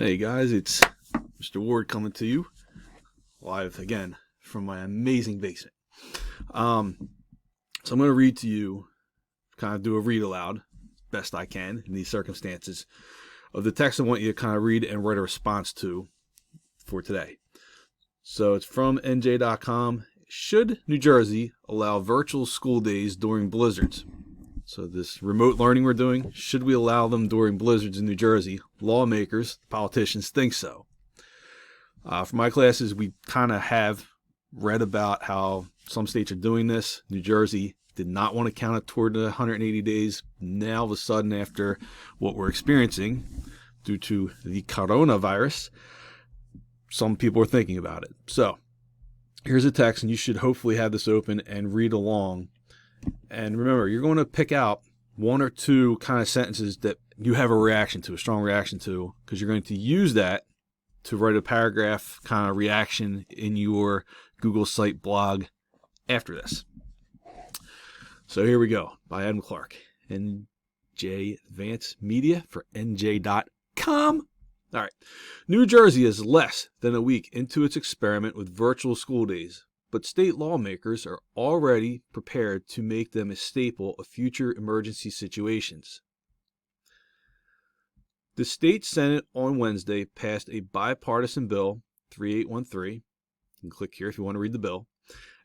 Hey guys, it's Mr. Ward coming to you live again from my amazing basement. So I'm going to read to you, kind of do a read aloud, best I can in these circumstances, of the text I want you to kind of read and write a response to for today. So it's from NJ.com. Should New Jersey allow virtual school days during blizzards? So this remote learning we're doing, should we allow them during blizzards in New Jersey? Lawmakers, politicians think so. For my classes, we kind of have read about how some states are doing this. New Jersey did not want to count it toward the 180 days. Now, all of a sudden, after what we're experiencing due to the coronavirus, some people are thinking about it. So here's a text, and you should hopefully have this open and read along. And remember, you're going to pick out one or two kind of sentences that you have a reaction to, a strong reaction to, because you're going to use that to write a paragraph kind of reaction in your Google site blog after this. So here we go, by Adam Clark, NJ Advanced Media for NJ.com. All right. New Jersey is less than a week into its experiment with virtual school days, but state lawmakers are already prepared to make them a staple of future emergency situations. The state Senate on Wednesday passed a bipartisan bill, 3813, you can click here if you want to read the bill,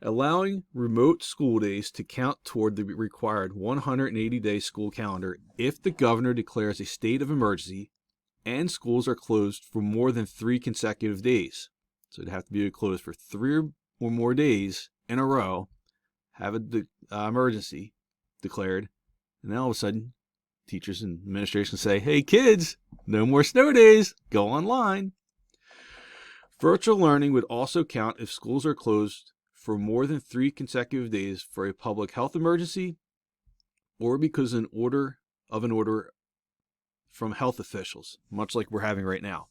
allowing remote school days to count toward the required 180-day school calendar if the governor declares a state of emergency and schools are closed for more than 3 consecutive days. So it'd have to be closed for 3 or more days in a row, have an emergency declared, and then all of a sudden, teachers and administration say, hey kids, no more snow days, go online. Virtual learning would also count if schools are closed for more than 3 consecutive days for a public health emergency or because an order from health officials, much like we're having right now,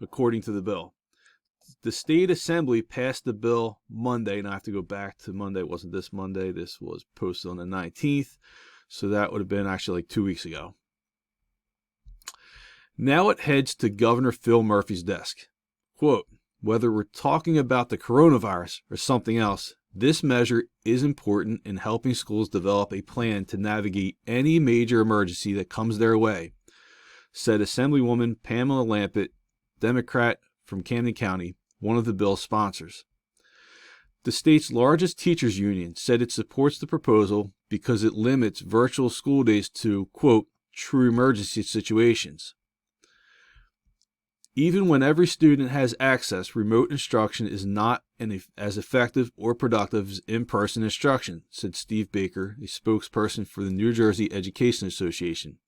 according to the bill. The state assembly passed the bill Monday, and I have to go back to Monday. It wasn't this Monday. This was posted on the 19th, so that would have been actually like 2 weeks ago. Now it heads to Governor Phil Murphy's desk. Quote, whether we're talking about the coronavirus or something else, this measure is important in helping schools develop a plan to navigate any major emergency that comes their way, said Assemblywoman Pamela Lampett, Democrat from Camden County, one of the bill's sponsors. The state's largest teachers union said it supports the proposal because it limits virtual school days to, quote, true emergency situations. Even when every student has access, remote instruction is not as effective or productive as in-person instruction, said Steve Baker, a spokesperson for the New Jersey Education Association.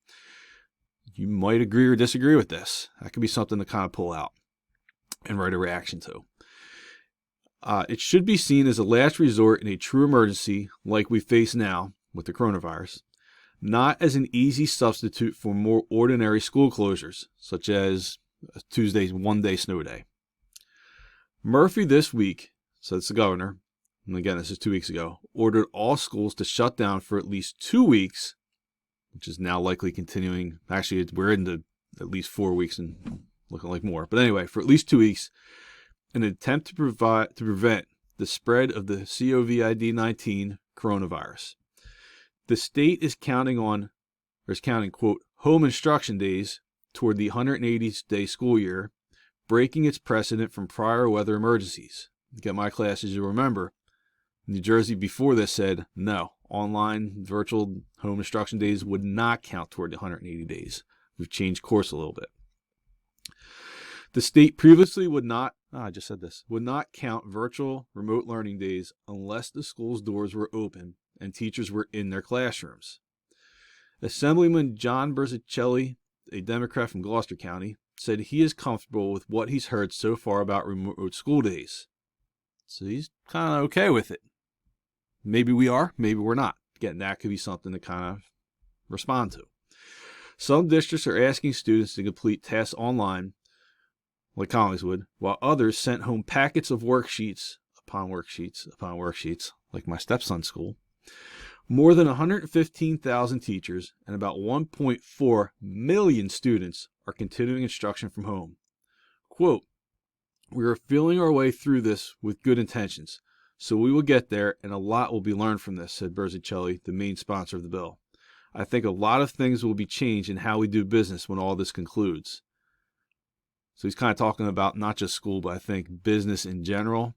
You might agree or disagree with this. That could be something to kind of pull out and write a reaction to. It should be seen as a last resort in a true emergency like we face now with the coronavirus, not as an easy substitute for more ordinary school closures, such as Tuesday's one-day snow day. Murphy this week, so it's the governor, and again this is 2 weeks ago, ordered all schools to shut down for at least 2 weeks, which is now likely continuing. Actually, we're into at least 4 weeks and looking like more. But anyway, for at least 2 weeks, in an attempt to prevent the spread of the COVID-19 coronavirus. The state is counting, quote, home instruction days toward the 180-day school year, breaking its precedent from prior weather emergencies. Get my classes, you'll remember, New Jersey before this said, no, online virtual home instruction days would not count toward the 180 days. We've changed course a little bit. The state previously would not count virtual remote learning days unless the school's doors were open and teachers were in their classrooms. Assemblyman John Berzicelli, a Democrat from Gloucester County, said he is comfortable with what he's heard so far about remote school days. So he's kind of okay with it. Maybe we are, maybe we're not. Again, that could be something to kind of respond to. Some districts are asking students to complete tests online, like colleges would, while others sent home packets of worksheets upon worksheets, like my stepson's school. More than 115,000 teachers and about 1.4 million students are continuing instruction from home, Quote, "We are feeling our way through this with good intentions, so we will get there, and a lot will be learned from this," said Berzicelli, the main sponsor of the bill. "I think a lot of things will be changed in how we do business when all this concludes." So he's kind of talking about not just school, but I think business in general.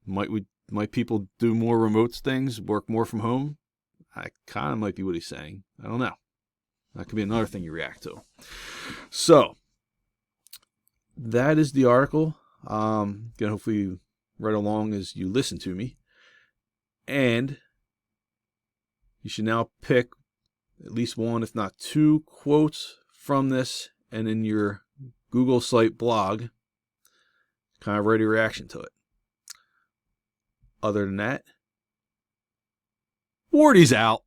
Might people do more remote things, work more from home? I kind of might be what he's saying. I don't know. That could be another thing you react to. So that is the article. Again, hopefully you read along as you listen to me. And you should now pick at least one, if not two, quotes from this and in your Google site blog, kind of write a reaction to it. Other than that, Wardy's out.